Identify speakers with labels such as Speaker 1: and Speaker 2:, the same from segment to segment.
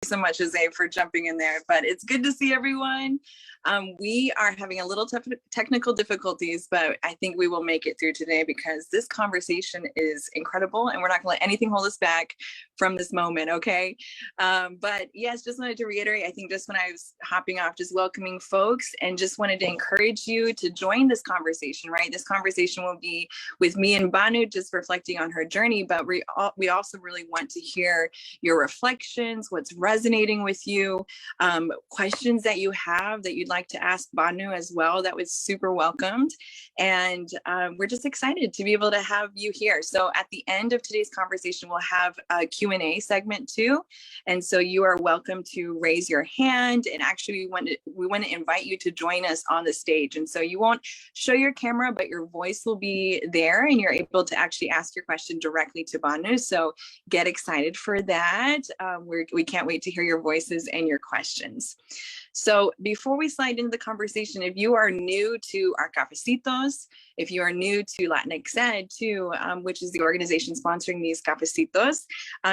Speaker 1: so much, Jose, for jumping in there, but it's good to see everyone. We are having a little technical difficulties, but I think we will make it through today because this conversation is incredible and we're not gonna let anything hold us back from this moment, okay? But yes, just wanted to reiterate, I think just when I was hopping off, just welcoming folks and just wanted to encourage you to join this conversation, right? This conversation will be with me and Banu, just reflecting on her journey, but we also really want to hear your reflections, what's resonating with you, questions that you have that you'd like to ask Banu as well. That was super welcomed. And we're just excited to be able to have you here. So at the end of today's conversation, we'll have a Q&A segment too. And so you are welcome to raise your hand. And actually we want to invite you to join us on the stage. And so you won't show your camera, but your voice will be there and you're able to actually ask your question directly to Banu. So get excited for that. We can't wait to hear your voices and your questions. So before we slide into the conversation, if you are new to our cafecitos, if you are new to LatinxEd too, which is the organization sponsoring these cafecitos,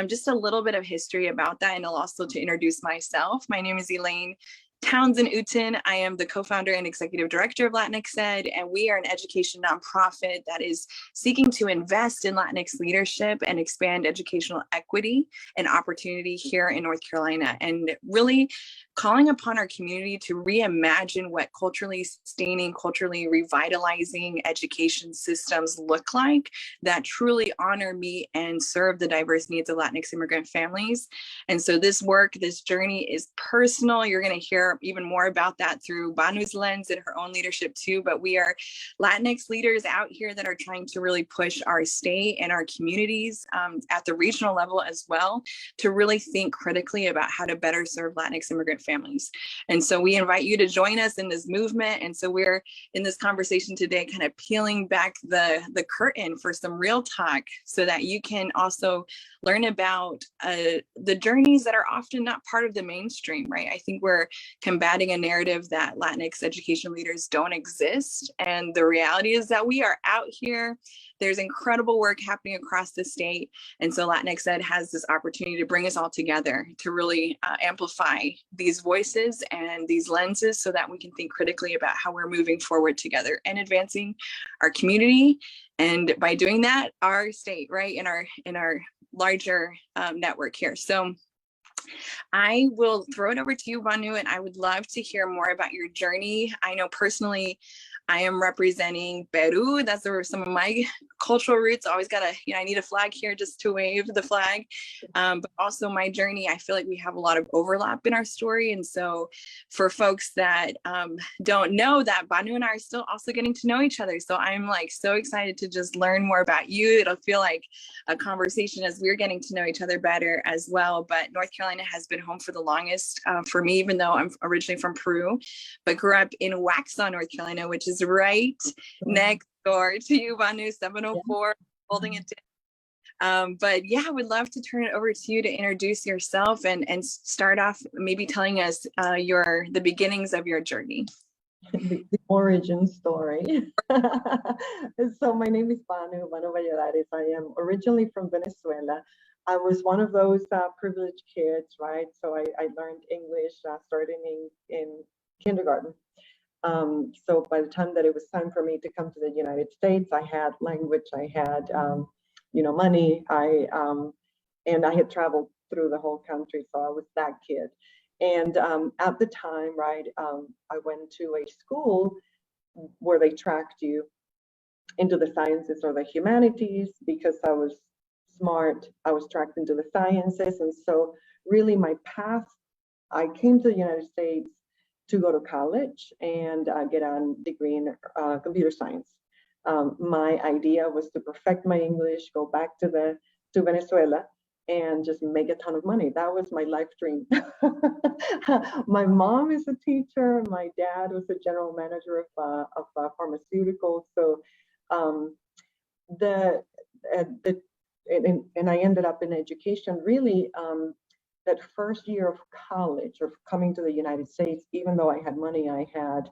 Speaker 1: just a little bit of history about that, and also to introduce myself. My name is Elaine. Townsend, Utin. I am the co-founder and executive director of LatinxEd, and we are an education nonprofit that is seeking to invest in Latinx leadership and expand educational equity and opportunity here in North Carolina, and really calling upon our community to reimagine what culturally sustaining, culturally revitalizing education systems look like that truly honor, meet, and serve the diverse needs of Latinx immigrant families. And so this work, this journey is personal. You're going to hear even more about that through Banu's lens and her own leadership too, but we are Latinx leaders out here that are trying to really push our state and our communities at the regional level as well to really think critically about how to better serve Latinx immigrant families. And so we invite you to join us in this movement. And so we're in this conversation today kind of peeling back the curtain for some real talk so that you can also learn about the journeys that are often not part of the mainstream, right? I think we're combating a narrative that Latinx education leaders don't exist. And the reality is that we are out here. There's incredible work happening across the state. And so LatinxEd has this opportunity to bring us all together to really amplify these voices and these lenses so that we can think critically about how we're moving forward together and advancing our community. And by doing that, our state, right, in our larger network here. So I will throw it over to you, Banu, and I would love to hear more about your journey. I know personally, I am representing Peru. That's where some of my cultural roots. Always gotta, I need a flag here just to wave the flag. But also my journey, I feel like we have a lot of overlap in our story. And so for folks that don't know that, Banu and I are still also getting to know each other. So I'm like so excited to just learn more about you. It'll feel like a conversation as we're getting to know each other better as well. But North Carolina has been home for the longest for me, even though I'm originally from Peru, but grew up in Waxhaw, North Carolina, which is right next door to you, Banu, 704, holding it down. But yeah, I would love to turn it over to you to introduce yourself and start off maybe telling us the beginnings of your journey.
Speaker 2: The origin story. So my name is Banu Valladares. I am originally from Venezuela. I was one of those privileged kids, right? So I learned English starting in kindergarten. So by the time that it was time for me to come to the United States, I had language, I had, money, and I had traveled through the whole country. So I was that kid. And at the time, right, I went to a school where they tracked you into the sciences or the humanities because I was smart. I was tracked into the sciences. And so really my path, I came to the United States to go to college and get a degree in computer science. My idea was to perfect my English, go back to Venezuela, and just make a ton of money. That was my life dream. My mom is a teacher. My dad was a general manager of pharmaceuticals. So and I ended up in education really. That first year of college, of coming to the United States, even though I had money, I had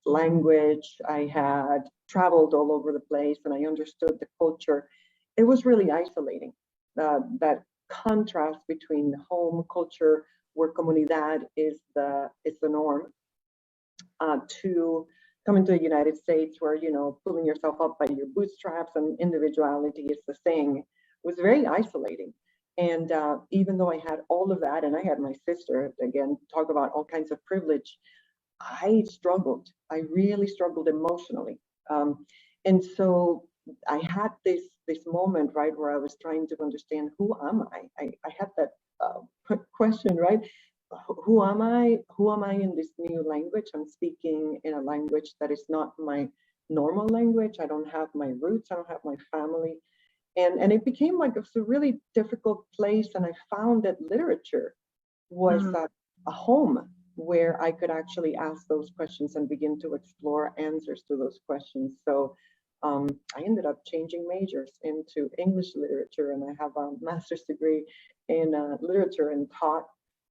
Speaker 2: language, I had traveled all over the place, and I understood the culture. It was really isolating. That contrast between home culture, where comunidad is the norm, to coming to the United States, where pulling yourself up by your bootstraps and individuality is the thing, was very isolating. And even though I had all of that, and I had my sister, again, talk about all kinds of privilege, I struggled. I really struggled emotionally. And so I had this moment, right, where I was trying to understand, who am I? I had that question, right? Who am I? Who am I in this new language? I'm speaking in a language that is not my normal language. I don't have my roots. I don't have my family. And it became like a really difficult place. And I found that literature was a home where I could actually ask those questions and begin to explore answers to those questions. So I ended up changing majors into English literature, and I have a master's degree in literature and taught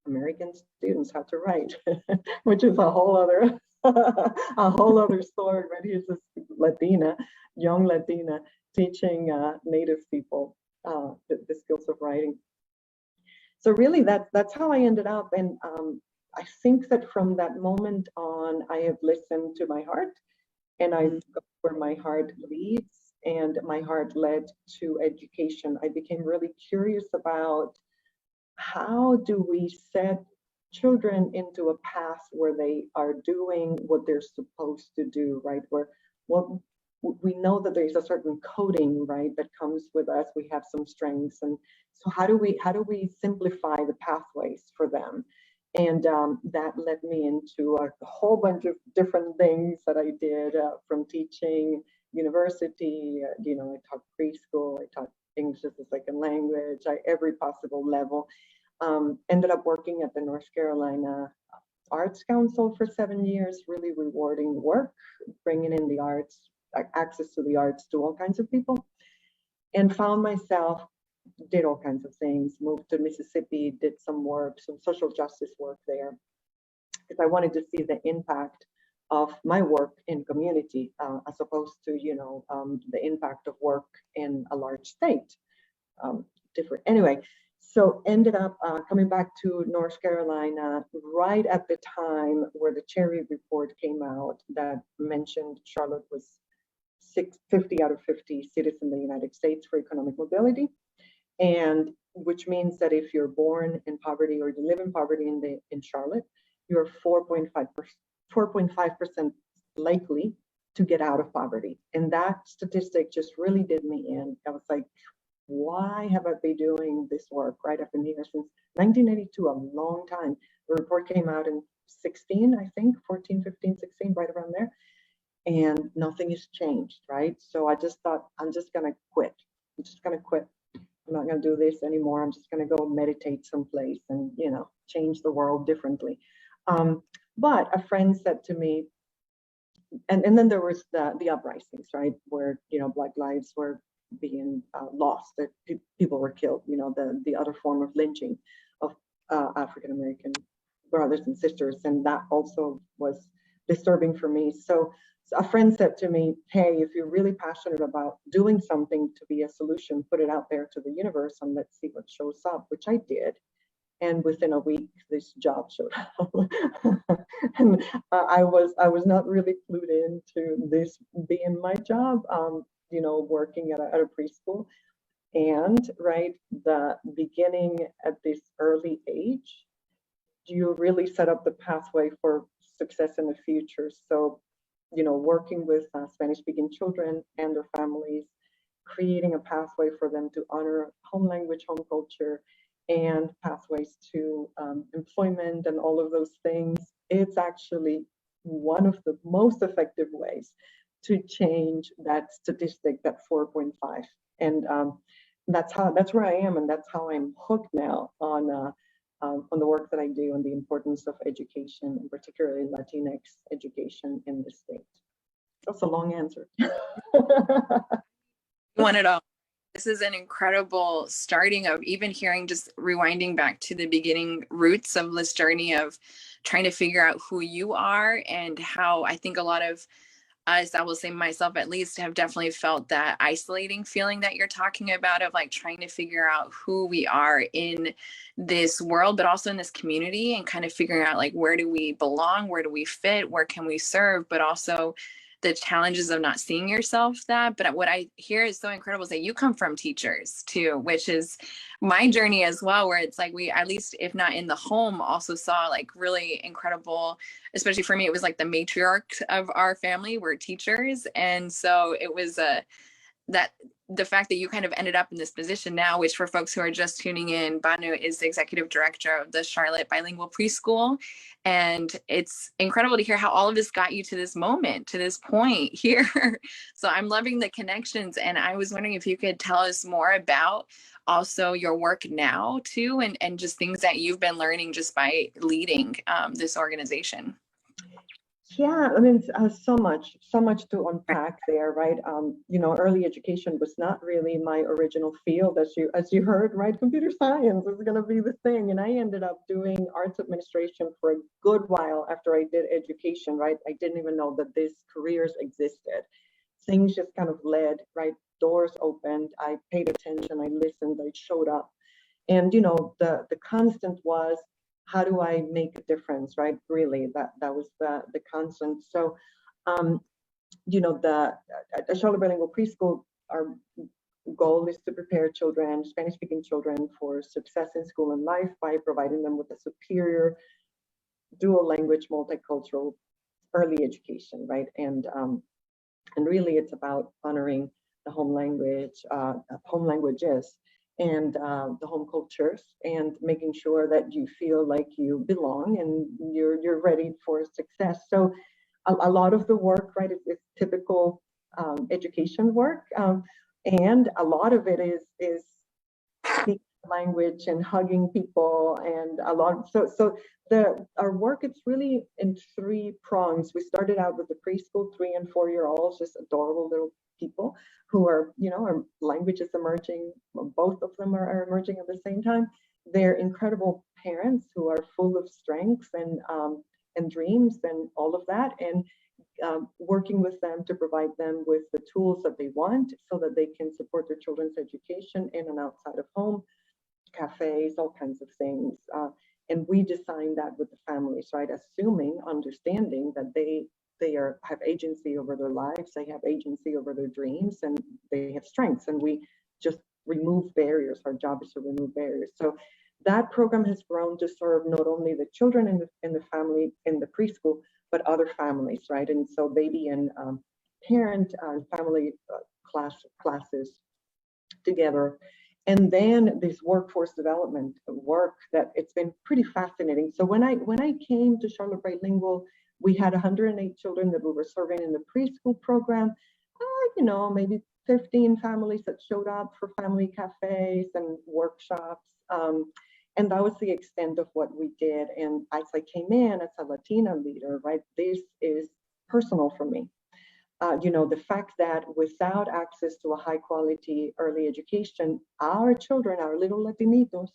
Speaker 2: American students how to write, which is a whole other story. Right? Here's this Latina, young Latina, teaching Native people the skills of writing. So really, that's how I ended up. And I think that from that moment on, I have listened to my heart, and I go where my heart leads, and my heart led to education. I became really curious about, how do we set children into a path where they are doing what they're supposed to do, right? Where we know that there's a certain coding, right, that comes with us. We have some strengths, and so how do we simplify the pathways for them? And that led me into a whole bunch of different things that I did, from teaching university. I taught preschool, I taught English as a second language, every possible level. Ended up working at the North Carolina Arts Council for 7 years, really rewarding work, bringing in the arts, access to the arts to all kinds of people, and found myself, did all kinds of things, moved to Mississippi, did some work, some social justice work there, because I wanted to see the impact of my work in community, as opposed to, the impact of work in a large state. Different. Anyway, so ended up coming back to North Carolina right at the time where the Cherry Report came out that mentioned Charlotte was 50 out of 50 cities in the United States for economic mobility, and which means that if you're born in poverty or you live in poverty in Charlotte, you're 4.5% likely to get out of poverty. And that statistic just really did me in. I was like, why have I been doing this work, right? I've been here since 1982, a long time. The report came out in 16, I think, 14, 15, 16, right around there. And nothing has changed, right? So I just thought, I'm just gonna quit. I'm just gonna quit. I'm not gonna do this anymore. I'm just gonna go meditate someplace and, change the world differently. But a friend said to me, and then there was the uprisings, right? Where, Black lives were being lost, that people were killed, the other form of lynching of African-American brothers and sisters. And that also was disturbing for me. So a friend said to me, hey, if you're really passionate about doing something to be a solution, put it out there to the universe and let's see what shows up, which I did. And within a week, this job showed up. And I was not really clued into this being my job, working at a preschool. And right, the beginning at this early age, you really set up the pathway for success in the future. So, working with Spanish-speaking children and their families, creating a pathway for them to honor home language, home culture, and pathways to employment and all of those things. It's actually one of the most effective ways to change that statistic, that 4.5. And that's where I am, and that's how I'm hooked now on the work that I do and the importance of education, and particularly Latinx education in the state. That's a long answer.
Speaker 1: You want it all. This is an incredible starting of even hearing, just rewinding back to the beginning roots of this journey of trying to figure out who you are, and how I think a lot of us, I will say myself at least, have definitely felt that isolating feeling that you're talking about, of like trying to figure out who we are in this world, but also in this community, and kind of figuring out like, where do we belong? Where do we fit? Where can we serve? But also the challenges of not seeing yourself that. But what I hear is so incredible is that you come from teachers too, which is my journey as well, where it's like we, at least if not in the home, also saw like really incredible, especially for me, it was like the matriarch of our family were teachers. And so it was that the fact that you kind of ended up in this position now, which for folks who are just tuning in, Banu is the executive director of the Charlotte Bilingual Preschool. And it's incredible to hear how all of this got you to this moment, to this point here. So I'm loving the connections. And I was wondering if you could tell us more about also your work now too, and just things that you've been learning just by leading this organization.
Speaker 2: Yeah, I mean, so much to unpack there, right? Early education was not really my original field, as you heard, right? Computer science is going to be the thing, and I ended up doing arts administration for a good while after I did education, right? I didn't even know that these careers existed. Things just kind of led, right? Doors opened. I paid attention. I listened. I showed up, and the constant was, how do I make a difference, right? Really, that was the constant. So, at Charlotte Bilingual Preschool, our goal is to prepare children, Spanish-speaking children, for success in school and life by providing them with a superior dual language, multicultural early education, right? And really, it's about honoring the home language, home languages, and the home cultures, and making sure that you feel like you belong and you're ready for success. So a lot of the work, right, is typical education work, and a lot of it is speaking language and hugging people, and a lot. So our work, it's really in three prongs. We started out with the preschool 3 and 4 year olds, just adorable little people who are, our language is emerging. Both of them are emerging at the same time. They're incredible parents who are full of strengths and dreams and all of that, and working with them to provide them with the tools that they want so that they can support their children's education in and outside of home, cafes, all kinds of things. And we design that with the families, right? Assuming, understanding that they have agency over their lives, they have agency over their dreams, and they have strengths. And we just remove barriers. Our job is to remove barriers. So that program has grown to serve not only the children in the family in the preschool, but other families, right? And so baby and parent and family classes together. And then this workforce development work that it's been pretty fascinating. So when I came to Charlotte Bilingual, we had 108 children that we were serving in the preschool program. Maybe 15 families that showed up for family cafes and workshops. And that was the extent of what we did. And as I came in as a Latina leader, right, this is personal for me. The fact that without access to a high quality early education, our children, our little Latinitos,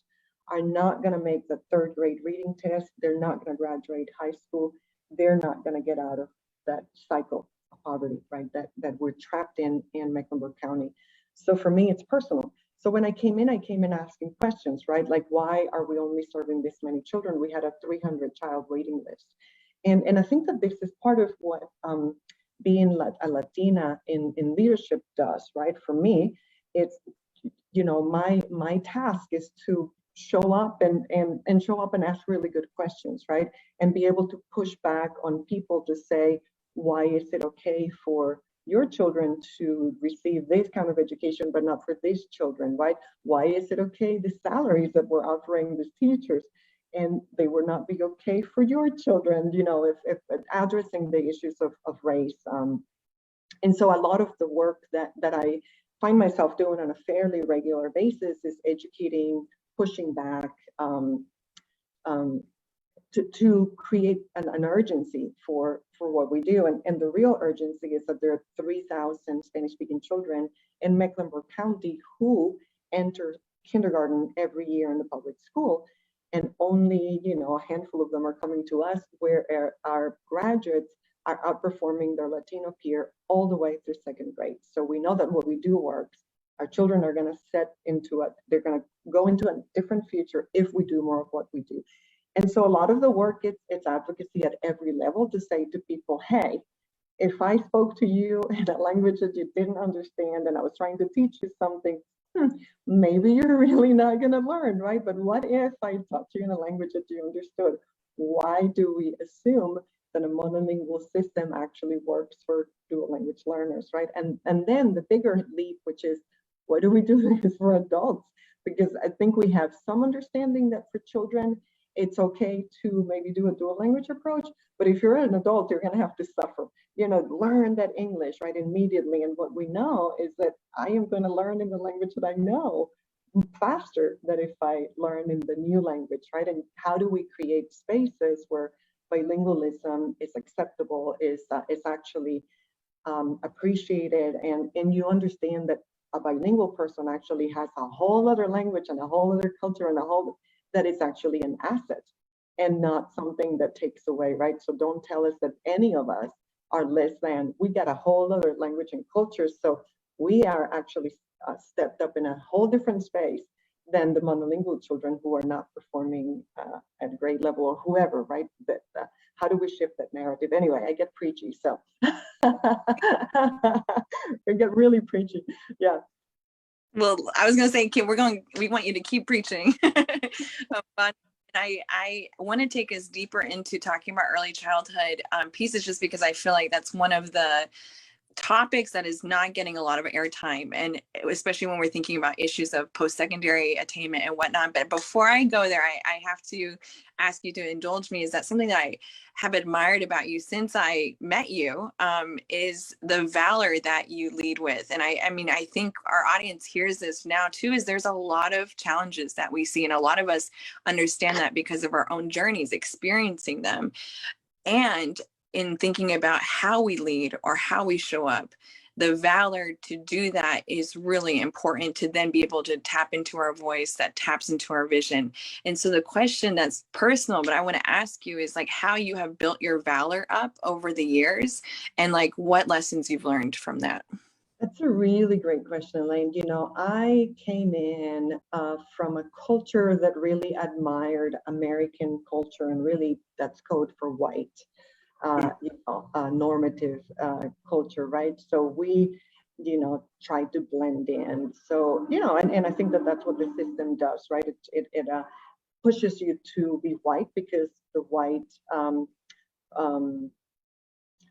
Speaker 2: are not going to make the 3rd grade reading test. They're not going to graduate high school. They're not going to get out of that cycle of poverty, right, that we're trapped in Mecklenburg County. So for me, it's personal. So when I came in asking questions, right, like, why are we only serving this many children? We had a 300 child waiting list. And I think that this is part of what being a Latina in leadership does, right? For me, it's, my task is to show up and show up and ask really good questions, right? And be able to push back on people to say, why is it okay for your children to receive this kind of education, but not for these children, right? Why is it okay, the salaries that we're offering these teachers, and they would not be okay for your children, if addressing the issues of race. And so a lot of the work that I find myself doing on a fairly regular basis is educating, pushing back, to create an urgency for what we do. And the real urgency is that there are 3,000 Spanish-speaking children in Mecklenburg County who enter kindergarten every year in the public school. And only, a handful of them are coming to us, where our graduates are outperforming their Latino peer all the way through second grade. So we know that what we do works. Our children are going to they're going to go into a different future if we do more of what we do. And so a lot of the work, it's advocacy at every level to say to people, hey, if I spoke to you in a language that you didn't understand and I was trying to teach you something, maybe you're really not going to learn, right? But what if I taught you in a language that you understood? Why do we assume that a monolingual system actually works for dual language learners, right? And then the bigger leap, which is, why do we do this for adults? Because I think we have some understanding that for children, it's okay to maybe do a dual language approach, but if you're an adult, you're going to have to suffer, learn that English, right, immediately. And what we know is that I am going to learn in the language that I know faster than if I learn in the new language, right? And how do we create spaces where bilingualism is acceptable, is actually appreciated, and you understand that a bilingual person actually has a whole other language and a whole other culture and that is actually an asset and not something that takes away, right? So don't tell us that any of us are less than. We got a whole other language and culture, so we are actually stepped up in a whole different space than the monolingual children who are not performing at grade level or whoever, right? But how do we shift that narrative? Anyway, I get preachy, so I get really preachy. Yeah.
Speaker 1: Well, I was going to say, Kim, we want you to keep preaching. But I want to take us deeper into talking about early childhood pieces, just because I feel like that's one of the topics that is not getting a lot of airtime, and especially when we're thinking about issues of post-secondary attainment and whatnot. But before I go there, I have to ask you to indulge me. Is that something that I have admired about you since I met you, is the valor that you lead with. And I mean, I think our audience hears this now too, is there's a lot of challenges that we see, and a lot of us understand that because of our own journeys, experiencing them. And in thinking about how we lead or how we show up, the valor to do that is really important, to then be able to tap into our voice that taps into our vision. And so the question that's personal, but I want to ask you, is like how you have built your valor up over the years, and like what lessons you've learned from that.
Speaker 2: That's a really great question, Elaine. I came in from a culture that really admired American culture, and really that's code for white. Normative culture, right? So we, try to blend in. So, and I think that that's what the system does, right? It pushes you to be white because the white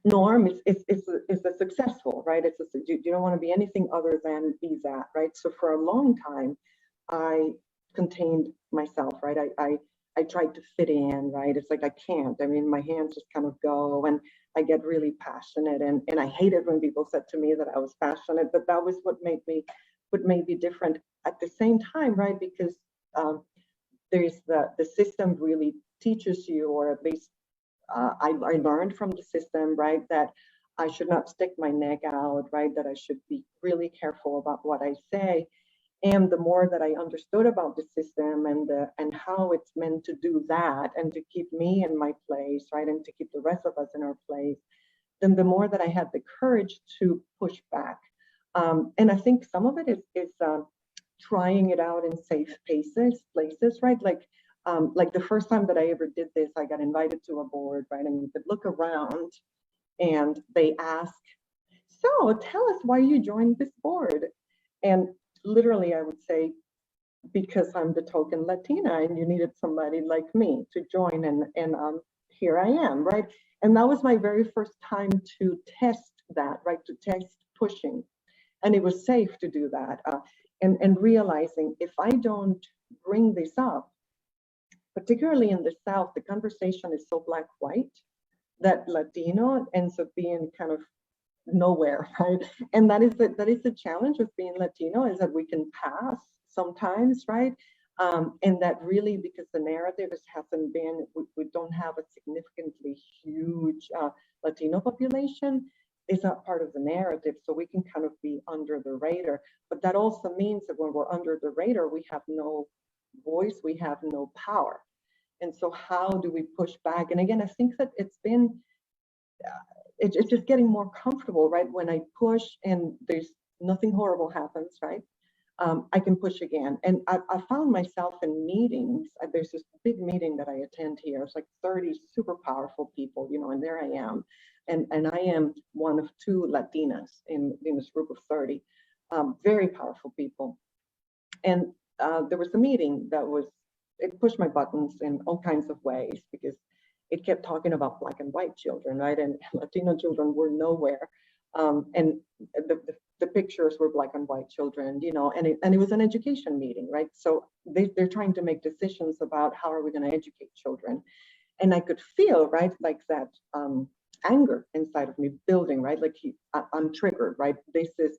Speaker 2: norm is a successful, right? You don't want to be anything other than be that, right? So for a long time, I contained myself, right? I tried to fit in, right? It's like I can't. I mean, my hands just kind of go, and I get really passionate, and I hated when people said to me that I was passionate, but that was what made me different. At the same time, right? Because there's the system really teaches you, or at least I learned from the system, right, that I should not stick my neck out, right? That I should be really careful about what I say. And the more that I understood about the system and how it's meant to do that, and to keep me in my place, right, and to keep the rest of us in our place, then the more that I had the courage to push back. And I think some of it is trying it out in safe places, right? Like the first time that I ever did this, I got invited to a board, right, and you could look around, and they ask, "So, tell us why you joined this board." And literally, I would say, because I'm the token Latina, and you needed somebody like me to join, and here I am, right? And that was my very first time to test that, right? To test pushing, and it was safe to do that, and realizing if I don't bring this up, particularly in the South, the conversation is so black-white that Latino ends up being kind of nowhere, right? And that is the challenge of being Latino, is that we can pass sometimes, right? And that really, because the narrative hasn't been, we don't have a significantly huge Latino population, is not part of the narrative, so we can kind of be under the radar. But that also means that when we're under the radar, we have no voice, we have no power. And so how do we push back? And again, I think that it's been it's just getting more comfortable, right? When I push and there's nothing horrible happens, right? I can push again. And I found myself in meetings. There's this big meeting that I attend here. It's like 30 super powerful people, you know, and there I am. And I am one of two Latinas in this group of 30, very powerful people. And there was a meeting that it pushed my buttons in all kinds of ways, because it kept talking about Black and white children, right? And Latino children were nowhere. And the pictures were Black and white children, you know, and it was an education meeting, right? So they're trying to make decisions about how are we going to educate children. And I could feel, right, like that anger inside of me building, right? Like I'm triggered, right? This is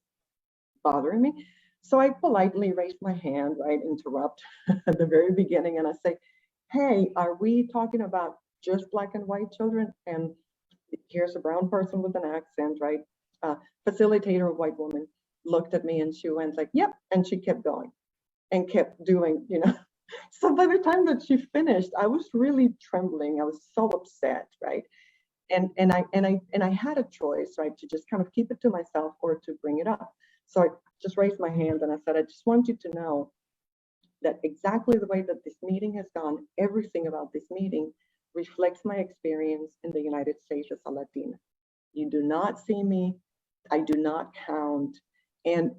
Speaker 2: bothering me. So I politely raised my hand, right, interrupt at the very beginning, and I say, hey, are we talking about just Black and white children? And here's a brown person with an accent, right? Facilitator, a white woman, looked at me and she went like, yep, and she kept going and kept doing, you know. So by the time that she finished, I was really trembling. I was so upset, right? And I had a choice, right, to just kind of keep it to myself or to bring it up. So I just raised my hand and I said, I just want you to know that exactly the way that this meeting has gone, everything about this meeting reflects my experience in the United States as a Latina. You do not see me, I do not count, and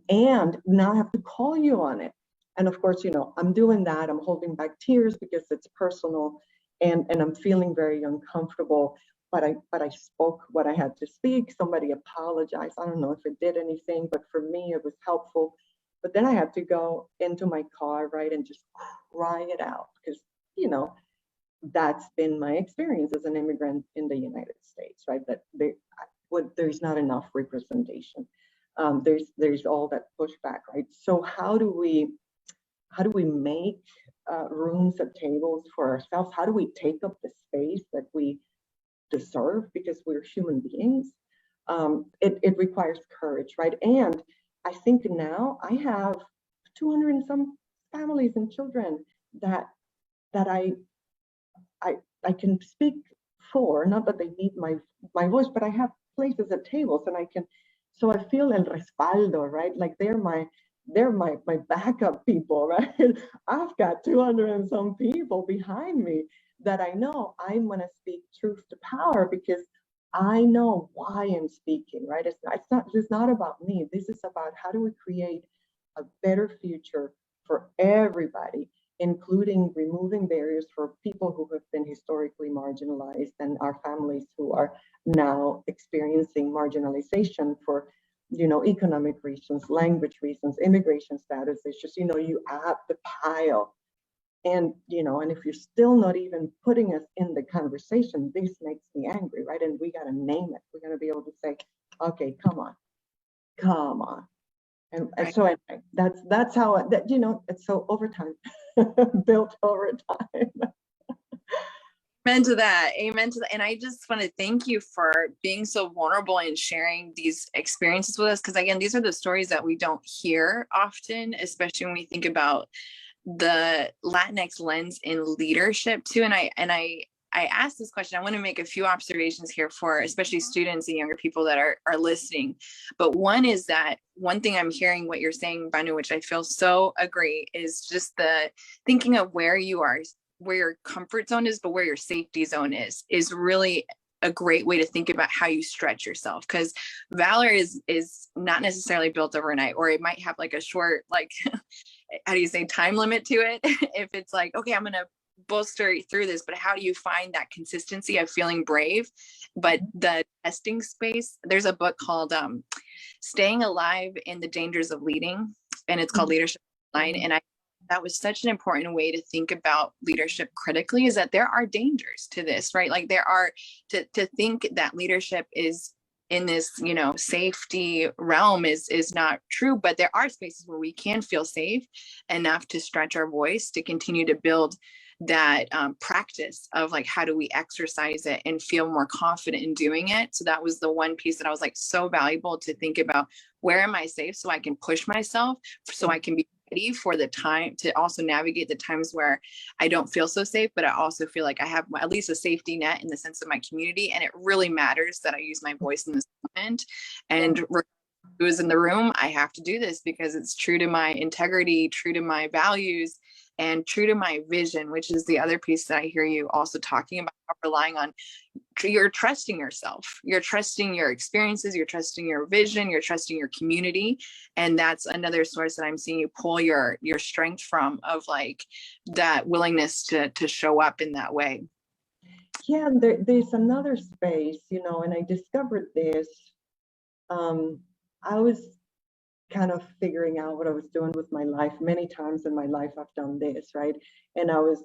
Speaker 2: now I have to call you on it. And of course, you know, I'm doing that, I'm holding back tears because it's personal, and I'm feeling very uncomfortable. But I spoke what I had to speak. Somebody apologized. I don't know if it did anything, but for me, it was helpful. But then I had to go into my car, right, and just cry it out, because, you know, that's been my experience as an immigrant in the United States, right? That there's not enough representation. There's all that pushback, right? So how do we make rooms at tables for ourselves? How do we take up the space that we deserve, because we're human beings? It requires courage, right? And I think now I have 200 and some families and children that I can speak for. Not that they need my voice, but I have places at tables, and I can. So I feel el respaldo, right? Like they're my backup people, right? I've got 200 and some people behind me that I know I'm going to speak truth to power, because I know why I'm speaking, right? It's not about me. This is about how do we create a better future for everybody, including removing barriers for people who have been historically marginalized and our families who are now experiencing marginalization for, you know, economic reasons, language reasons, immigration status. It's just, you know, you add the pile. And, you know, and if you're still not even putting us in the conversation, this makes me angry, right? And we got to name it. We're going to be able to say, okay, come on. And right. So anyway, that's how, you know, it's so over time, built over time.
Speaker 1: Amen to that. Amen to that. And I just want to thank you for being so vulnerable and sharing these experiences with us. Because again, these are the stories that we don't hear often, especially when we think about the Latinx lens in leadership too. And I asked this question. I want to make a few observations here for especially students and younger people that are listening. But one is that one thing I'm hearing what you're saying, Banu, which I feel so agree, is just the thinking of where you are, where your comfort zone is, but where your safety zone is really a great way to think about how you stretch yourself. Because valor is not necessarily built overnight, or it might have like a short, like, how do you say, time limit to it? If it's like, okay, I'm going to bolster through this, but how do you find that consistency of feeling brave? But the testing space, there's a book called Staying Alive in the Dangers of Leading, and it's called Leadership Line. And that was such an important way to think about leadership critically, is that there are dangers to this, right? Like there are, to think that leadership is in this, you know, safety realm is not true, but there are spaces where we can feel safe enough to stretch our voice, to continue to build that practice of like, how do we exercise it and feel more confident in doing it? So that was the one piece that I was like, so valuable to think about, where am I safe so I can push myself, so I can be ready for the time to also navigate the times where I don't feel so safe, but I also feel like I have at least a safety net in the sense of my community. And it really matters that I use my voice in this moment. And who's in the room, I have to do this because it's true to my integrity, true to my values, and true to my vision, which is the other piece that I hear you also talking about, relying on. You're trusting yourself, you're trusting your experiences, you're trusting your vision, you're trusting your community. And that's another source that I'm seeing you pull your strength from, of like that willingness to show up in that way.
Speaker 2: Yeah, there's another space, you know, and I discovered this. I was kind of figuring out what I was doing with my life. Many times in my life, I've done this, right? And I was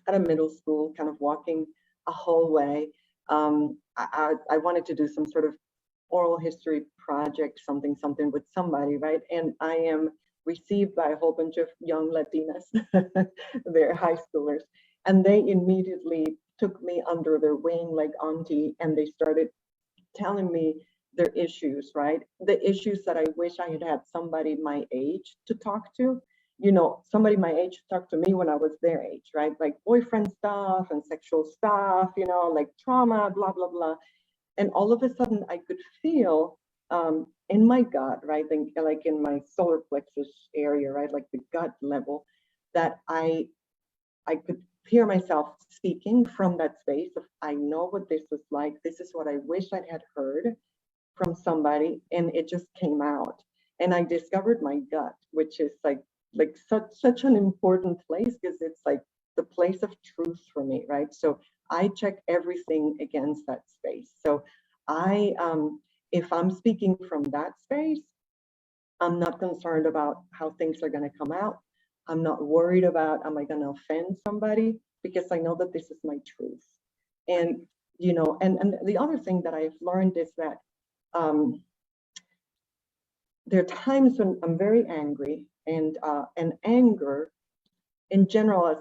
Speaker 2: at a middle school, kind of walking a hallway. I wanted to do some sort of oral history project, something with somebody, right? And I am received by a whole bunch of young Latinas, they're high schoolers, and they immediately took me under their wing like auntie, and they started telling me their issues, right? The issues that I wish I had had somebody my age to talk to. You know, somebody my age to talk to me when I was their age, right? Like boyfriend stuff and sexual stuff, you know, like trauma, blah, blah, blah. And all of a sudden I could feel in my gut, right? Like in my solar plexus area, right? Like the gut level, that I could hear myself speaking from that space of, I know what this was like. This is what I wish I had heard from somebody, and it just came out. And I discovered my gut, which is like such an important place, because it's like the place of truth for me, right? So I check everything against that space. So I, if I'm speaking from that space, I'm not concerned about how things are going to come out. I'm not worried about, am I going to offend somebody? Because I know that this is my truth. And, you know, and the other thing that I've learned is that there are times when I'm very angry, and anger in general as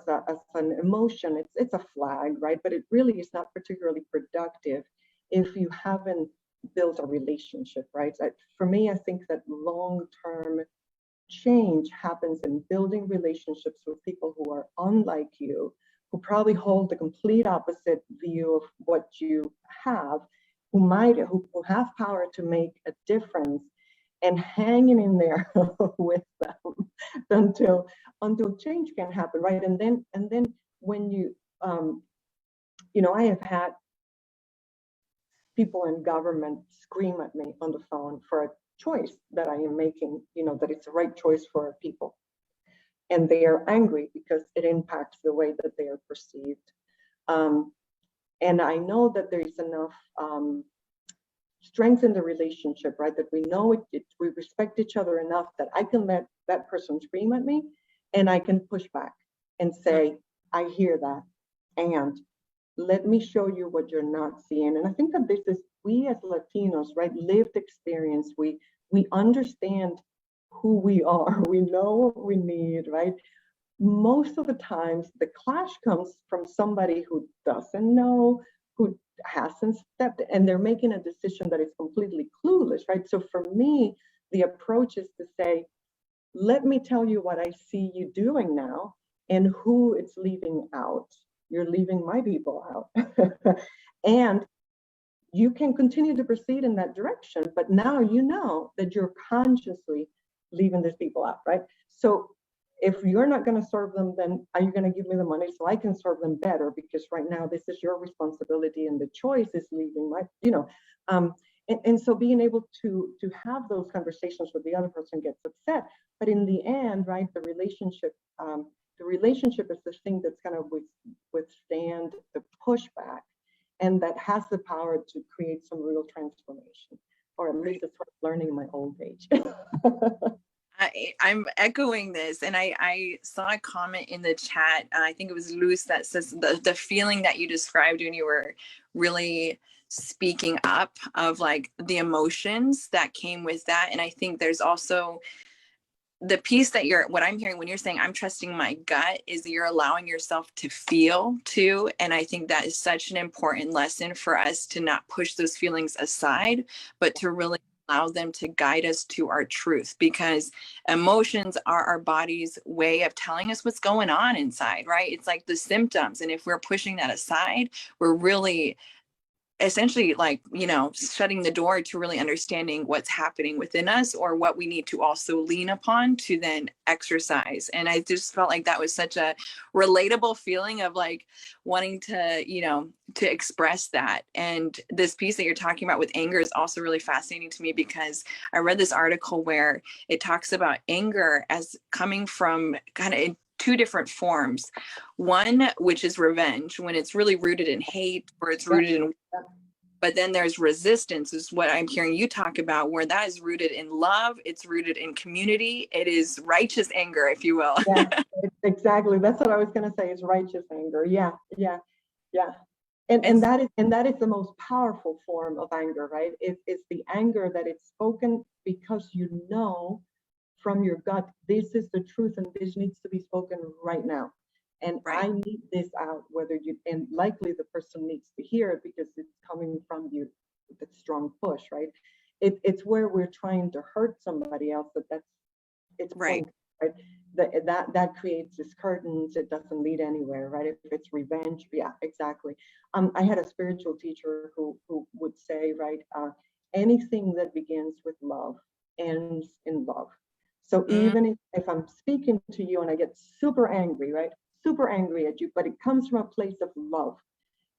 Speaker 2: an emotion, it's a flag, right? But it really is not particularly productive if you haven't built a relationship, right? For me, I think that long-term change happens in building relationships with people who are unlike you, who probably hold the complete opposite view of what you have, who have power to make a difference, and hanging in there with them until change can happen, right? And then when you you know, I have had people in government scream at me on the phone for a choice that I am making, you know, that it's the right choice for our people. And they are angry because it impacts the way that they are perceived. And I know that there is enough strength in the relationship, right? That we know we respect each other enough that I can let that person scream at me, and I can push back and say, I hear that, and let me show you what you're not seeing. And I think that this is, we as Latinos, right, lived experience. We understand who we are. We know what we need, right? Most of the times the clash comes from somebody who doesn't know, who hasn't stepped, and they're making a decision that is completely clueless, right? So for me, the approach is to say, let me tell you what I see you doing now and who it's leaving out. You're leaving my people out. And you can continue to proceed in that direction, but now you know that you're consciously leaving these people out, right? So if you're not going to serve them, then are you going to give me the money so I can serve them better? Because right now this is your responsibility, and the choice is leaving my, you know, and so being able to have those conversations with the other person gets upset, but in the end, right, the relationship is the thing that's going to withstand the pushback, and that has the power to create some real transformation, or at least it's what I'm learning in my old age.
Speaker 1: I'm echoing this, and I saw a comment in the chat. I think it was Luz that says the feeling that you described when you were really speaking up, of like the emotions that came with that. And I think there's also the piece that what I'm hearing when you're saying I'm trusting my gut, is that you're allowing yourself to feel too. And I think that is such an important lesson for us, to not push those feelings aside, but to really allow them to guide us to our truth, because emotions are our body's way of telling us what's going on inside, right? It's like the symptoms. And if we're pushing that aside, we're really essentially, like, shutting the door to really understanding what's happening within us, or what we need to also lean upon to then exercise. And I just felt like that was such a relatable feeling of like wanting to, to express that. And this piece that you're talking about with anger is also really fascinating to me, because I read this article where it talks about anger as coming from kind of in two different forms. One, which is revenge, when it's really rooted in hate, or it's rooted in, but then there's resistance, is what I'm hearing you talk about, where that is rooted in love, it's rooted in community, it is righteous anger, if you will.
Speaker 2: Yeah, exactly. That's what I was going to say, is righteous anger. Yeah, yeah, yeah. And that is the most powerful form of anger, right? It's the anger that it's spoken because from your gut, this is the truth and this needs to be spoken right now. And right. I need this out, and likely the person needs to hear it because it's coming from you with a strong push, right? It's where we're trying to hurt somebody else, it's right. Right? That creates these curtains. It doesn't lead anywhere, right? If it's revenge, yeah, exactly. I had a spiritual teacher who would say, right, anything that begins with love ends in love. So even if I'm speaking to you and I get super angry, right, super angry at you, but it comes from a place of love,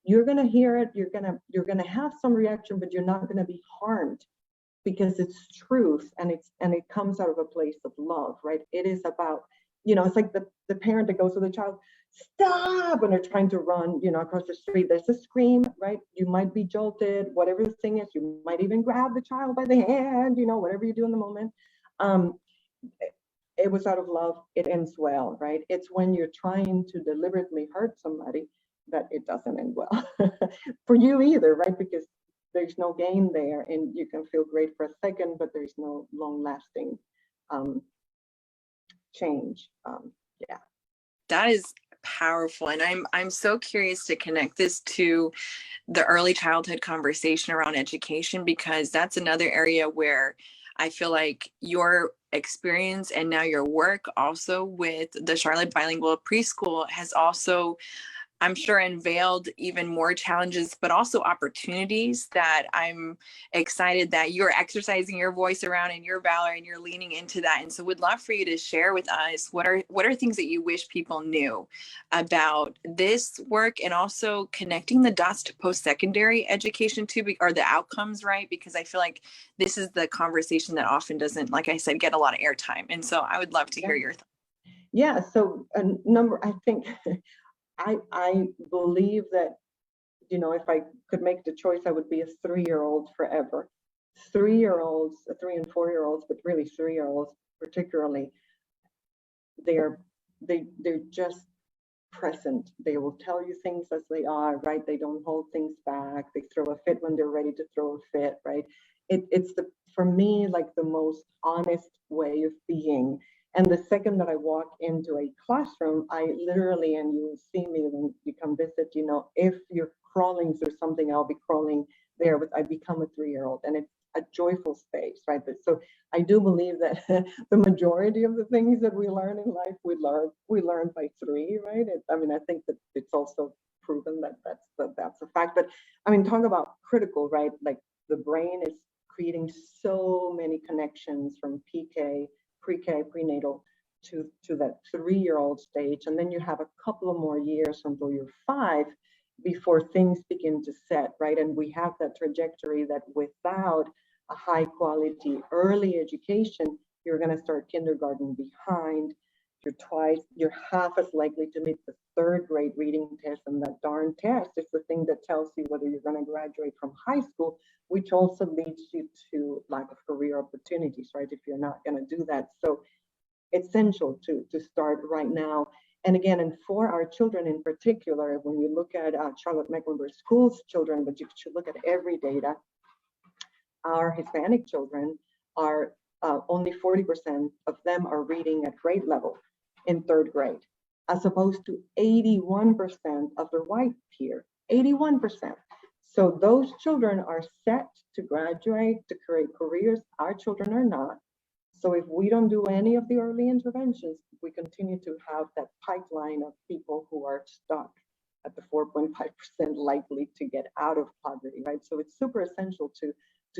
Speaker 2: you're gonna hear it. You're gonna have some reaction, but you're not gonna be harmed, because it's truth, and it comes out of a place of love, right? It is about, it's like the parent that goes to the child, stop, when they're trying to run, across the street. There's a scream, right? You might be jolted, whatever the thing is. You might even grab the child by the hand, whatever you do in the moment. It was out of love. It ends well, right? It's when you're trying to deliberately hurt somebody that it doesn't end well for you either, right? Because there's no gain there, and you can feel great for a second, but there's no long-lasting change. Yeah,
Speaker 1: that is powerful, and I'm so curious to connect this to the early childhood conversation around education, because that's another area where I feel like your experience and now your work also with the Charlotte Bilingual Preschool has also, I'm sure, unveiled even more challenges, but also opportunities that I'm excited that you're exercising your voice around, and your valor, and you're leaning into that. And so would love for you to share with us what are things that you wish people knew about this work, and also connecting the dots to post-secondary education too, or the outcomes, right? Because I feel like this is the conversation that often doesn't, like I said, get a lot of airtime. And so I would love to hear your thoughts.
Speaker 2: Yeah, so I think I believe that, if I could make the choice, I would be a 3-year-old forever. 3-year-olds, 3 and 4-year-olds, but really 3-year-olds particularly, they're just present. They will tell you things as they are, right? They don't hold things back. They throw a fit when they're ready to throw a fit, right? It's for me, like the most honest way of being. And the second that I walk into a classroom, I literally, and you will see me when you come visit, if you're crawling through something, I'll be crawling there. But I become a 3-year-old, and it's a joyful space, right? So I do believe that the majority of the things that we learn in life, we learn by 3, right? I think that it's also proven that that's a fact. But talk about critical, right? Like the brain is creating so many connections from pre-K, prenatal to that 3-year-old stage. And then you have a couple of more years until you're 5 before things begin to set, right? And we have that trajectory that without a high quality early education, you're going to start kindergarten behind. You're half as likely to meet the 3rd grade reading test, and that darn test is the thing that tells you whether you're going to graduate from high school, which also leads you to lack of career opportunities, right? If you're not going to do that. So essential to start right now. And again, and for our children in particular, when you look at Charlotte Mecklenburg School's children, but you should look at every data, our Hispanic children are only 40% of them are reading at grade level in 3rd grade, as opposed to 81% of their white peer, 81%. So those children are set to graduate, to create careers. Our children are not. So if we don't do any of the early interventions, we continue to have that pipeline of people who are stuck at the 4.5% likely to get out of poverty, right? So it's super essential to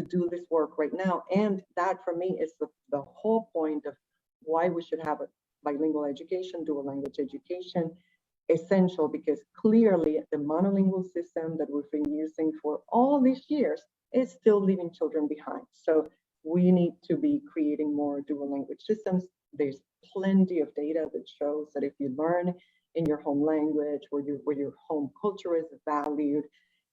Speaker 2: do this work right now. And that for me is the whole point of why we should have a bilingual education, dual language education, essential, because clearly the monolingual system that we've been using for all these years is still leaving children behind. So we need to be creating more dual language systems. There's plenty of data that shows that if you learn in your home language, where your home culture is valued,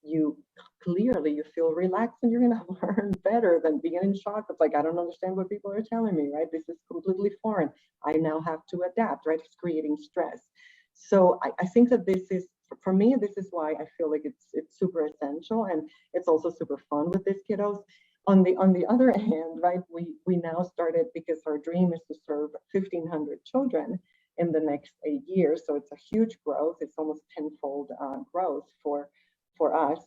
Speaker 2: you feel relaxed and you're going to learn better than being in shock. It's like, I don't understand what people are telling me, right? This is completely foreign. I now have to adapt, right? It's creating stress. So I think that this is, for me, this is why I feel like it's super essential, and it's also super fun with these kiddos. On the other hand, right, we now started, because our dream is to serve 1,500 children in the next 8 years. So it's a huge growth. It's almost tenfold growth for us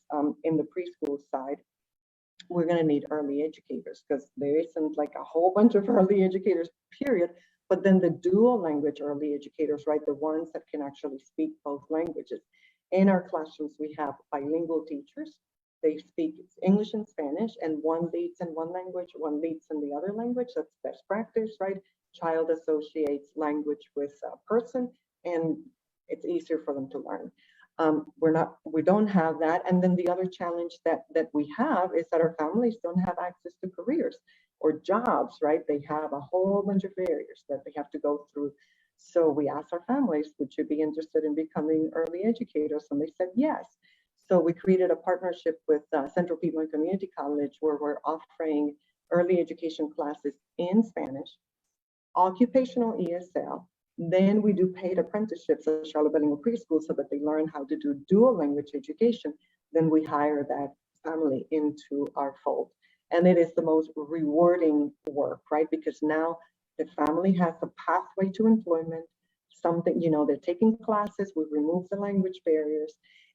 Speaker 2: in the preschool side. We're going to need early educators, because there isn't like a whole bunch of early educators, period. But then the dual language early educators, right, the ones that can actually speak both languages. In our classrooms, we have bilingual teachers. They speak English and Spanish, and one leads in one language, one leads in the other language. That's best practice, right? Child associates language with a person, and it's easier for them to learn. We don't have that. And then the other challenge that we have is that our families don't have access to careers or jobs, right? They have a whole bunch of barriers that they have to go through. So we asked our families, would you be interested in becoming early educators? And they said yes. So we created a partnership with Central Piedmont Community College, where we're offering early education classes in Spanish, occupational ESL. Then we do paid apprenticeships at Charlotte Bilingual Preschool so that they learn how to do dual language education. Then we hire that family into our fold. And it is the most rewarding work, right? Because now the family has a pathway to employment, something, they're taking classes, we remove the language barriers.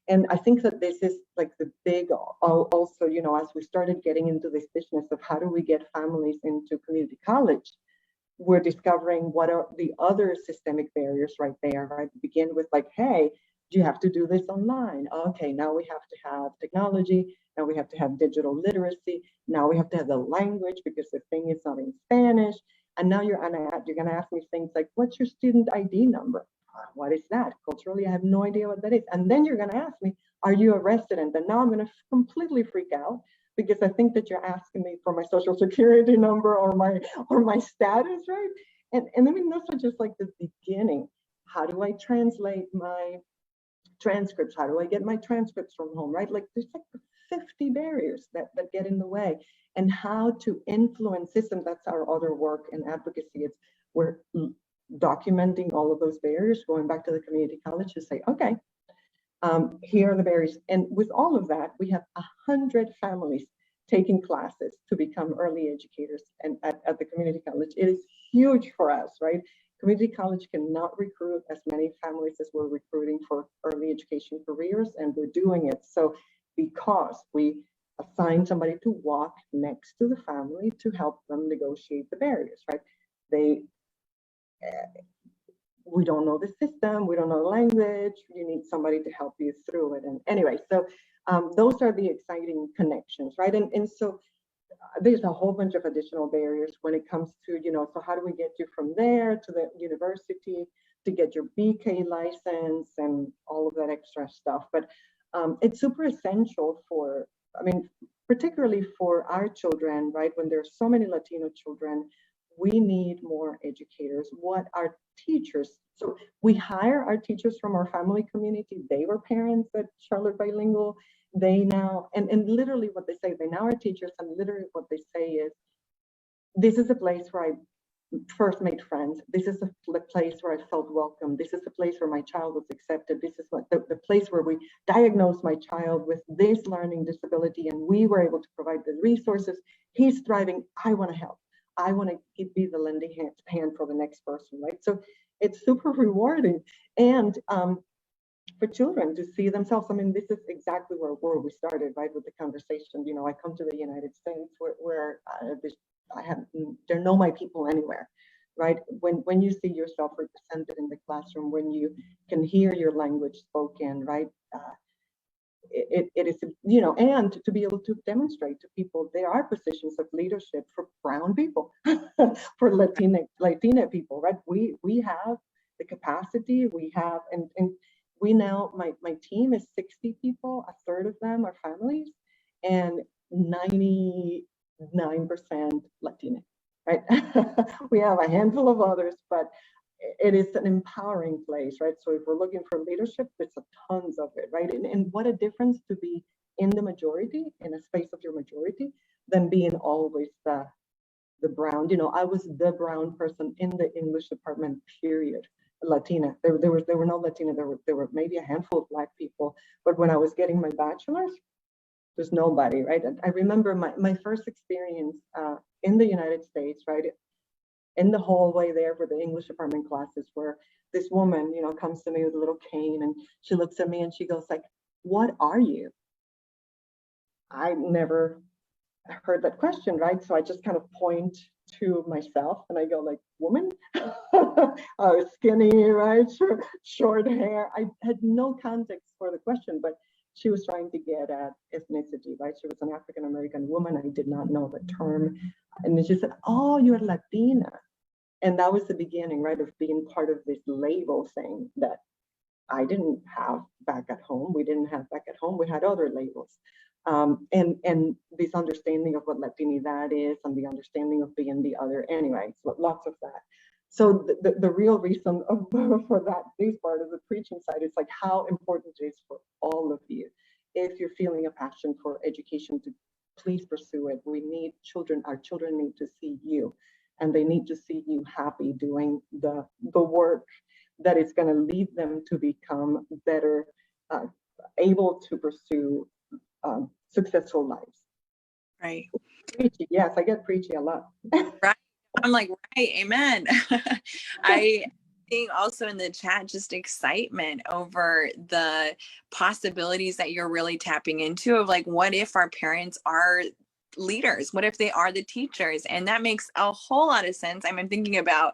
Speaker 2: And I think that this is like the big, also, as we started getting into this business of how do we get families into community college, we're discovering what are the other systemic barriers right there, right? Begin with like, hey, do you have to do this online? Okay, now we have to have technology. Now we have to have digital literacy. Now we have to have the language because the thing is not in Spanish. And now you're gonna ask me things like, what's your student ID number? What is that? Culturally, I have no idea what that is. And then you're gonna ask me, are you a resident? And now I'm gonna completely freak out, because I think that you're asking me for my social security number or my status, right? And I mean, those are just like the beginning. How do I translate my transcripts? How do I get my transcripts from home, right? Like there's like 50 barriers that get in the way. And how to influence systems, that's our other work in advocacy. We're documenting all of those barriers, going back to the community college to say, okay, here are the barriers. And with all of that, we have 100 families taking classes to become early educators and at the community college. It is huge for us, right? Community college cannot recruit as many families as we're recruiting for early education careers, and we're doing it. So because we assign somebody to walk next to the family to help them negotiate the barriers, right? We don't know the system, we don't know the language, you need somebody to help you through it. And anyway, so those are the exciting connections, right? And so there's a whole bunch of additional barriers when it comes to, so how do we get you from there to the university to get your BK license and all of that extra stuff. But it's super essential for, particularly for our children, right? When there's so many Latino children, we need more educators. What our teachers, so we hire our teachers from our family community. They were parents at Charlotte Bilingual. They now, and literally what they say, they now are teachers, and literally what they say is, this is a place where I first made friends. This is the place where I felt welcome. This is the place where my child was accepted. This is what the place where we diagnosed my child with this learning disability, and we were able to provide the resources. He's thriving. I want to help. I want to be the lending hand for the next person, right? So it's super rewarding. And for children to see themselves. I mean, this is exactly where we started, right, with the conversation. You know, I come to the United States where there are no my people anywhere, right? When you see yourself represented in the classroom, when you can hear your language spoken, right? It is, you know, and to be able to demonstrate to people there are positions of leadership for brown people, for Latina people, right? We have the capacity, we have, and we now, my team is 60 people, a third of them are families, and 99% Latina, right? We have a handful of others, but it is an empowering place, right? So if we're looking for leadership, there's tons of it, right? And what a difference to be in the majority, in a space of your majority, than being always the brown. You know, I was the brown person in the English department, period. Latina. There were no Latina. There were maybe a handful of Black people, but when I was getting my bachelor's, there's nobody, right? And I remember my first experience in the United States, right? In the hallway there where the English department classes were, this woman, you know, comes to me with a little cane and she looks at me and she goes like, "What are you?" I never heard that question, right? So I just kind of point to myself and I go like, "Woman?" I was skinny, right? Short hair. I had no context for the question, but she was trying to get at ethnicity, right? She was an African American woman. I did not know the term. And then she said, "Oh, you're Latina." And that was the beginning, right, of being part of this label thing that I didn't have back at home. We didn't have back at home. We had other labels. And this understanding of what Latinidad is and the understanding of being the other. Anyway, so lots of that. So the real reason for that, this part of the preaching side, is like how important it is for all of you. If you're feeling a passion for education, to please pursue it. We need children, our children need to see you, and they need to see you happy doing the work that is going to lead them to become better, able to pursue successful lives.
Speaker 1: Right.
Speaker 2: Preachy, yes, I get preachy a lot.
Speaker 1: Right. I'm like, right, amen. I think also in the chat, just excitement over the possibilities that you're really tapping into of like, what if our parents are leaders? What if they are the teachers? And that makes a whole lot of sense. I'm thinking about,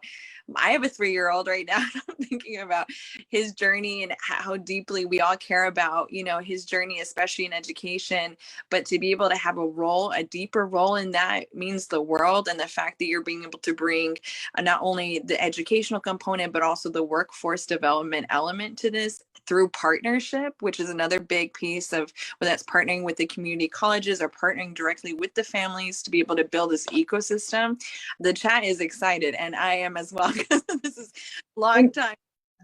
Speaker 1: I have a 3-year-old right now. I'm thinking about his journey and how deeply we all care about, you know, his journey, especially in education. But to be able to have a role, a deeper role in that, means the world. And the fact that you're being able to bring not only the educational component, but also the workforce development element to this through partnership, which is another big piece of whether that's partnering with the community colleges or partnering directly with the families to be able to build this ecosystem. The chat is excited, and I am as well, because this is a long time.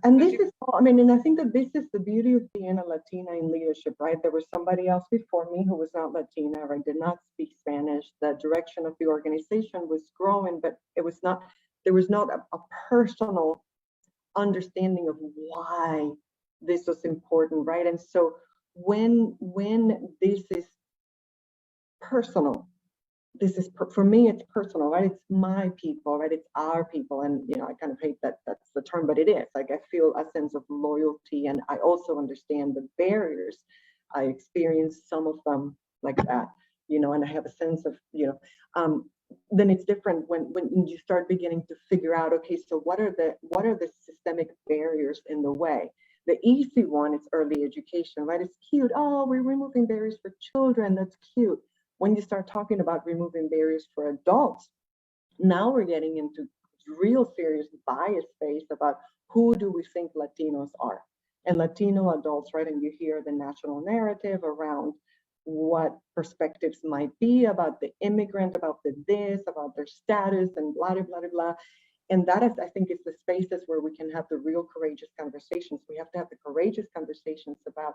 Speaker 2: And this is, I mean, and I think that this is the beauty of being a Latina in leadership, right? There was somebody else before me who was not Latina, right? Did not speak Spanish. The direction of the organization was growing, but it was not, there was not a personal understanding of why this was important, right? And so when this is personal, this is, for me, it's personal, right? It's my people, right? It's our people. And, you know, I kind of hate that that's the term, but it is. Like, I feel a sense of loyalty, and I also understand the barriers. I experienced some of them like that, you know, and I have a sense of, you know, then it's different when you start beginning to figure out, okay, so what are the systemic barriers in the way? The easy one is early education, right? It's cute. Oh, we're removing barriers for children. That's cute. When you start talking about removing barriers for adults, now we're getting into real serious bias space about who do we think Latinos are, and Latino adults, right? And you hear the national narrative around what perspectives might be about the immigrant, about the this, about their status, and blah, blah, blah, blah. And that is, I think, is the spaces where we can have the real courageous conversations. We have to have the courageous conversations about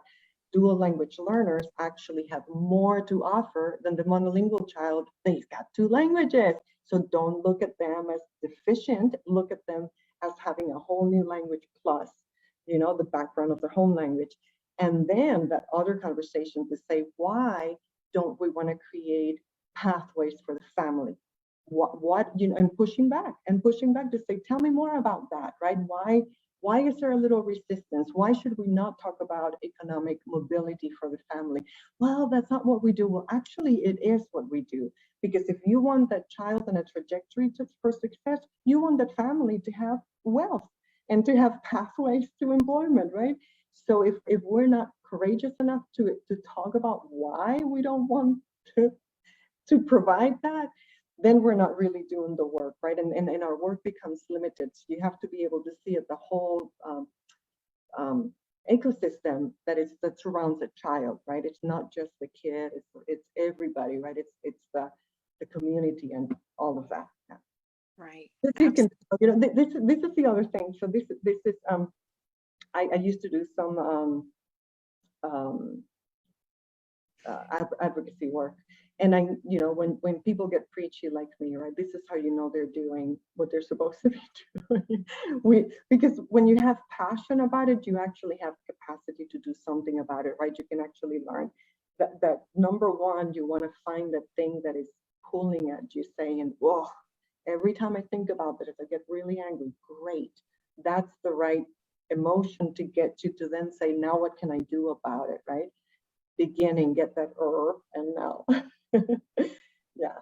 Speaker 2: dual language learners actually have more to offer than the monolingual child. They've got 2 languages. So don't look at them as deficient, look at them as having a whole new language plus, you know, the background of their home language. And then that other conversation to say, why don't we want to create pathways for the family? What, you know, and pushing back to say, tell me more about that, right? Why Why is there a little resistance? Why should we not talk about economic mobility for the family? Well, that's not what we do. Well, actually, it is what we do. Because if you want that child on a trajectory for success, you want that family to have wealth and to have pathways to employment, right? So if we're not courageous enough to talk about why we don't want to provide that, then we're not really doing the work, right? And our work becomes limited. So you have to be able to see it, the whole ecosystem that surrounds a child, right? It's not just the kid, it's everybody, right? It's the community and all of that. Yeah.
Speaker 1: Right.
Speaker 2: You can, this is the other thing. So this is I used to do some advocacy work, and when people get preachy like me, right, this is how you know they're doing what they're supposed to be doing. Because when you have passion about it, you actually have capacity to do something about it, right? You can actually learn that number one, you want to find that thing that is pulling at you, saying, whoa, every time I think about that, if I get really angry, great, that's the right emotion to get you to then say, now what can I do about it, right? Beginning, get that and now. Yeah.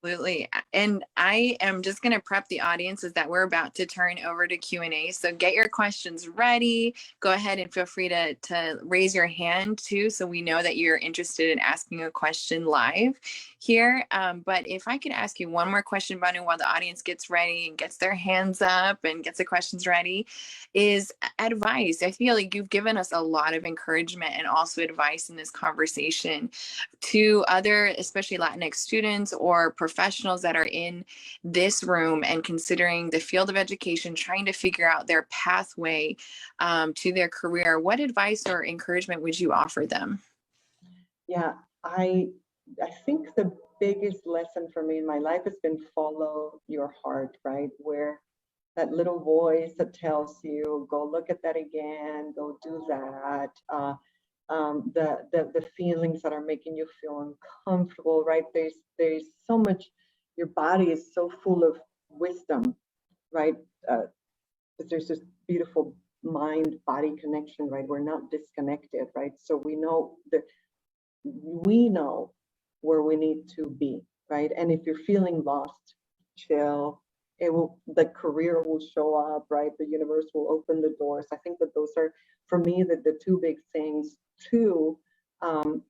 Speaker 1: Absolutely. And I am just going to prep the audiences that we're about to turn over to Q&A. So get your questions ready. Go ahead and feel free to raise your hand too, so we know that you're interested in asking a question live here. But if I could ask you one more question, Banu, while the audience gets ready and gets their hands up and gets the questions ready, is advice. I feel like you've given us a lot of encouragement and also advice in this conversation to other, especially Latinx students or professionals that are in this room and considering the field of education, trying to figure out their pathway to their career. What advice or encouragement would you offer them?
Speaker 2: Yeah, I think the biggest lesson for me in my life has been follow your heart, right? Where that little voice that tells you, go look at that again, go do that. The feelings that are making you feel uncomfortable, right? There's so much, your body is so full of wisdom, right? There's this beautiful mind-body connection, right? We're not disconnected, right? So we know where we need to be, right? And if you're feeling lost, chill. The career will show up, right? The universe will open the doors. I think that those are, for me, the two big things. Two,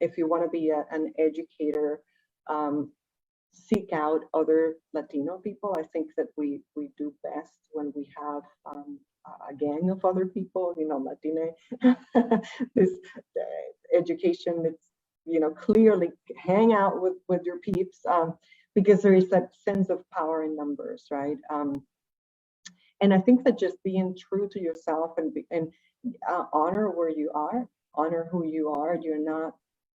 Speaker 2: if you want to be an educator, seek out other Latino people. I think that we do best when we have a gang of other people, Latine. This education, it's, clearly hang out with your peeps, because there is that sense of power in numbers, right? And I think that just being true to yourself and honor where you are, honor who you are. You're not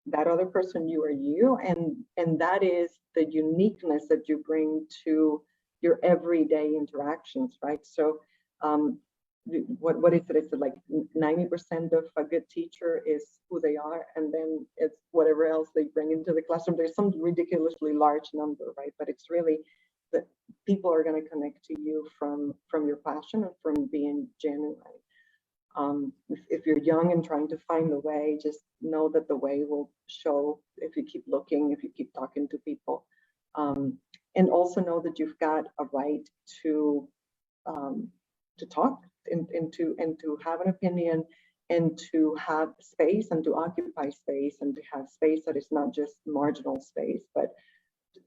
Speaker 2: that other person, you are you, and that is the uniqueness that you bring to your everyday interactions, right? So what is it? It's like 90% of a good teacher is who they are, and then it's whatever else they bring into the classroom. There's some ridiculously large number, right? But it's really that people are going to connect to you from your passion and from being genuine. If you're young and trying to find the way, just know that the way will show if you keep looking, if you keep talking to people, and also know that you've got a right to talk and to have an opinion, and to have space and to occupy space and to have space that is not just marginal space, but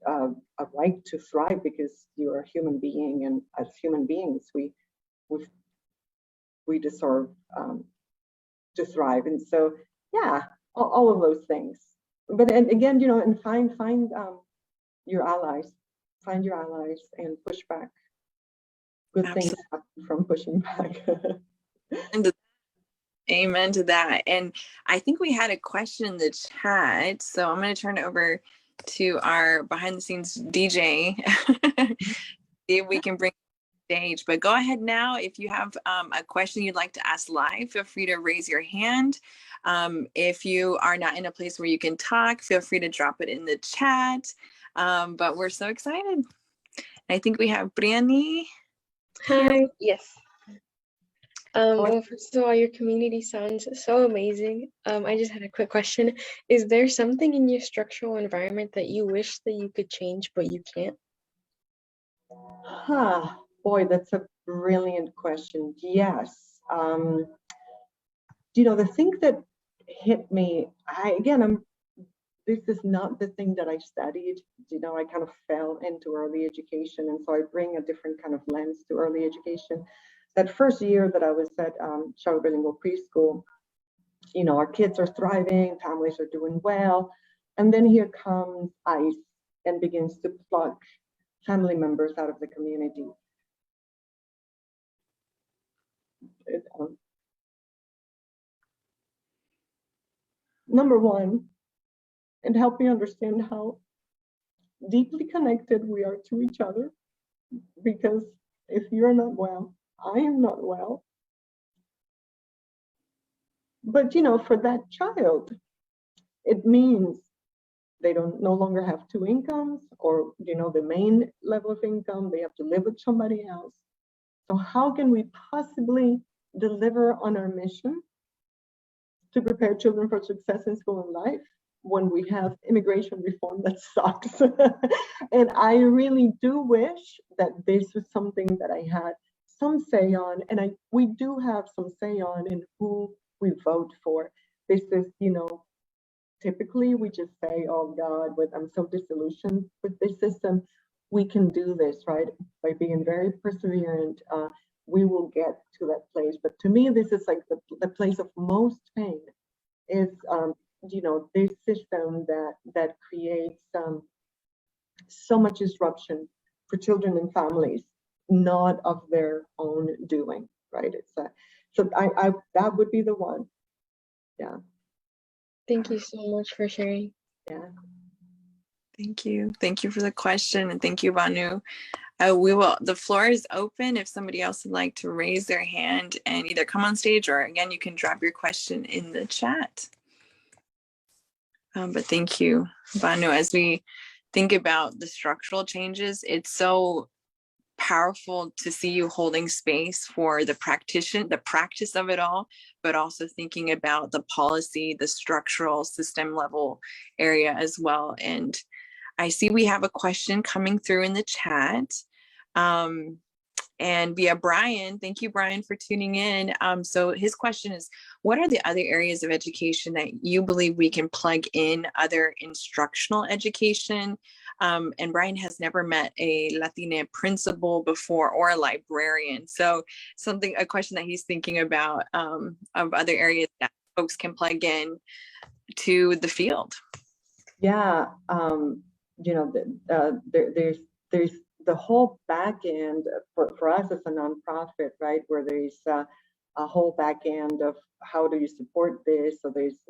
Speaker 2: a right to thrive, because you're a human being, and as human beings we deserve to thrive. And so, yeah, all of those things. But and again, and find your allies, and push back. Good
Speaker 1: Absolutely.
Speaker 2: things happen from pushing back.
Speaker 1: Amen to that. And I think we had a question in the chat, so I'm going to turn it over to our behind the scenes DJ. See if we can bring stage, but go ahead now. If you have a question you'd like to ask live, feel free to raise your hand. If you are not in a place where you can talk, feel free to drop it in the chat. But we're so excited. I think we have Brianny.
Speaker 3: Hi. Yes. Well, first of all, your community sounds so amazing. I just had a quick question. Is there something in your structural environment that you wish that you could change, but you can't?
Speaker 2: Boy, that's a brilliant question. Yes. The thing that hit me, this is not the thing that I studied. I kind of fell into early education, and so I bring a different kind of lens to early education. That first year that I was at Bilingual Preschool, our kids are thriving, families are doing well, and then here comes ICE and begins to pluck family members out of the community. Number one, and help me understand how deeply connected we are to each other, because if you're not well, I am not well. But for that child, it means they no longer have two incomes, or the main level of income. They have to live with somebody else. So how can we possibly deliver on our mission to prepare children for success in school and life when we have immigration reform that sucks? And I really do wish that this was something that I had some say on, and we do have some say on in who we vote for. This is, typically we just say, oh God, I'm so disillusioned with this system. We can do this, right? By being very perseverant, we will get to that place. But to me, this is like the place of most pain is, this system that creates so much disruption for children and families, not of their own doing, right? It's so I that would be the one. Yeah.
Speaker 3: Thank you so much for sharing.
Speaker 2: Yeah.
Speaker 1: Thank you. Thank you for the question, and thank you, Banu. The floor is open if somebody else would like to raise their hand and either come on stage, or again, you can drop your question in the chat. But thank you, Banu. As we think about the structural changes, it's so powerful to see you holding space for the practice of it all, but also thinking about the policy, the structural system level area as well. And I see we have a question coming through in the chat. And via Brian. Thank you, Brian, for tuning in. So his question is, what are the other areas of education that you believe we can plug in other instructional education? And Brian has never met a Latina principal before, or a librarian. So a question that he's thinking about of other areas that folks can plug in to the field.
Speaker 2: Yeah, there's the whole back end for us as a nonprofit, right, where there's a whole back end of how do you support this. So there's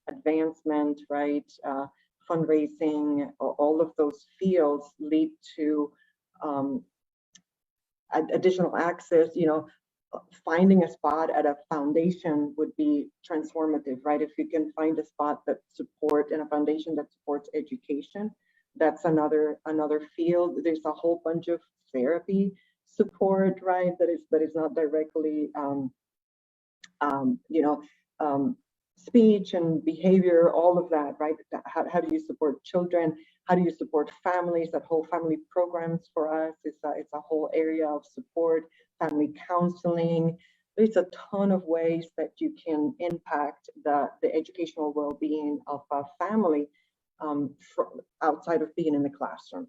Speaker 2: advancement, right, fundraising, all of those fields lead to additional access. Finding a spot at a foundation would be transformative, right? If you can find a spot that supports, and a foundation that supports education, that's another field. There's a whole bunch of therapy support, right? That is not directly, speech and behavior, all of that, right? How do you support children? How do you support families? That whole family programs for us is it's a whole area of support. Family counseling. There's a ton of ways that you can impact the educational well-being of a family outside of being in the classroom.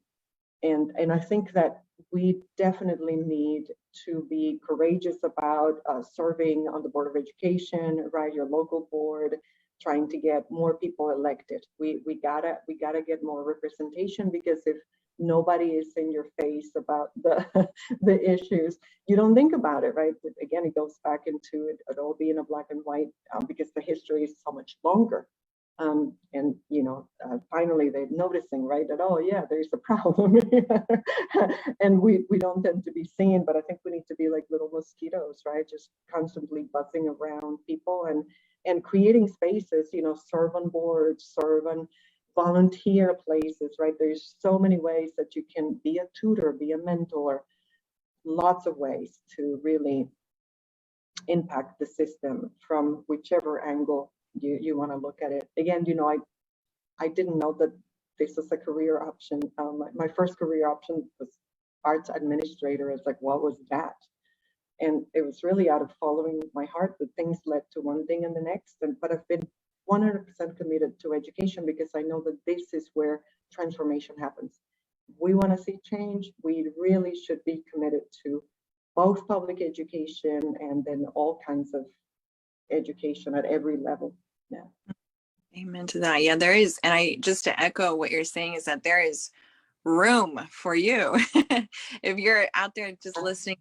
Speaker 2: And I think that we definitely need to be courageous about serving on the Board of Education, right? Your local board, trying to get more people elected. We gotta get more representation, because if nobody is in your face about the issues, you don't think about it, right? But again, it goes back into it all being a black and white, because the history is so much longer. And finally they're noticing, right, that, oh yeah, there's a problem here. And we don't tend to be seen, but I think we need to be like little mosquitoes, right, just constantly buzzing around people and creating spaces, serve on boards, serve on volunteer places, right? There's so many ways that you can be a tutor, be a mentor, lots of ways to really impact the system from whichever angle you want to look at it. Again, I didn't know that this was a career option. My first career option was arts administrator. It's like, what was that? And it was really out of following my heart that things led to one thing and the next. But I've been 100% committed to education because I know that this is where transformation happens. If we want to see change, we really should be committed to both public education and then all kinds of education at every level. Yeah.
Speaker 1: Amen to that. Yeah, there is. And I just to echo what you're saying is that there is room for you. If you're out there just listening,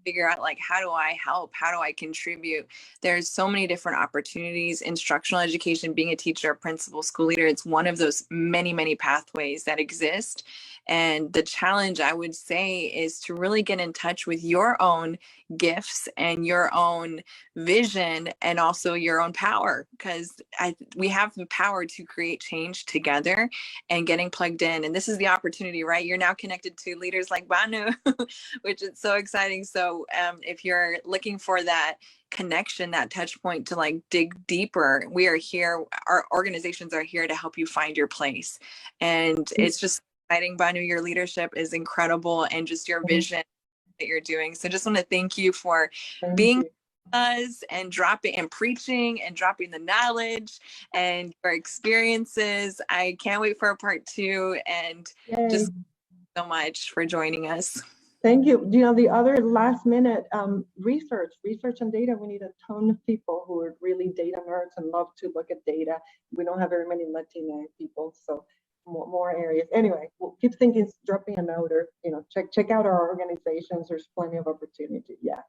Speaker 1: figure out like, how do I help? How do I contribute? There's so many different opportunities. Instructional education, being a teacher, principal, school leader, it's one of those many, many pathways that exist. And the challenge, I would say, is to really get in touch with your own gifts and your own vision and also your own power, because we have the power to create change together and getting plugged in. And this is the opportunity, right? You're now connected to leaders like Banu, which is so exciting. So if you're looking for that connection, that touch point to like dig deeper, we are here. Our organizations are here to help you find your place. And it's just exciting, Banu. Your leadership is incredible, and just your vision that you're doing. So just want to thank you for being with us and dropping and preaching and dropping the knowledge and your experiences. I can't wait for a part 2, and just so much for joining us.
Speaker 2: Thank you. The other last minute research and data, we need a ton of people who are really data nerds and love to look at data. We don't have very many Latina people, so more areas. Anyway, we'll keep thinking, drop me a note, or check out our organizations. There's plenty of opportunity. Yeah.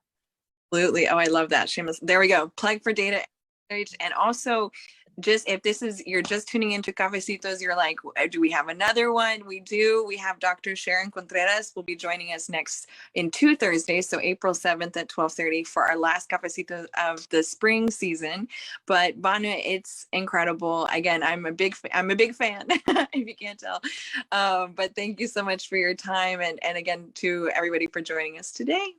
Speaker 1: Absolutely. Oh, I love that. Shameless. There we go. Plug for data. And also, just if you're just tuning into Cafecitos, you're like, do we have another one? We do. We have Dr. Sharon Contreras will be joining us next in 2 Thursdays, so April 7th at 12:30 for our last Cafecito of the spring season. But Banu, it's incredible. Again, I'm a big fan, if you can't tell. But thank you so much for your time, and again to everybody for joining us today.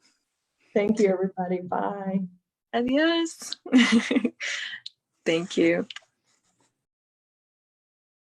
Speaker 2: Thank you, everybody. Bye.
Speaker 1: Adios. Thank you.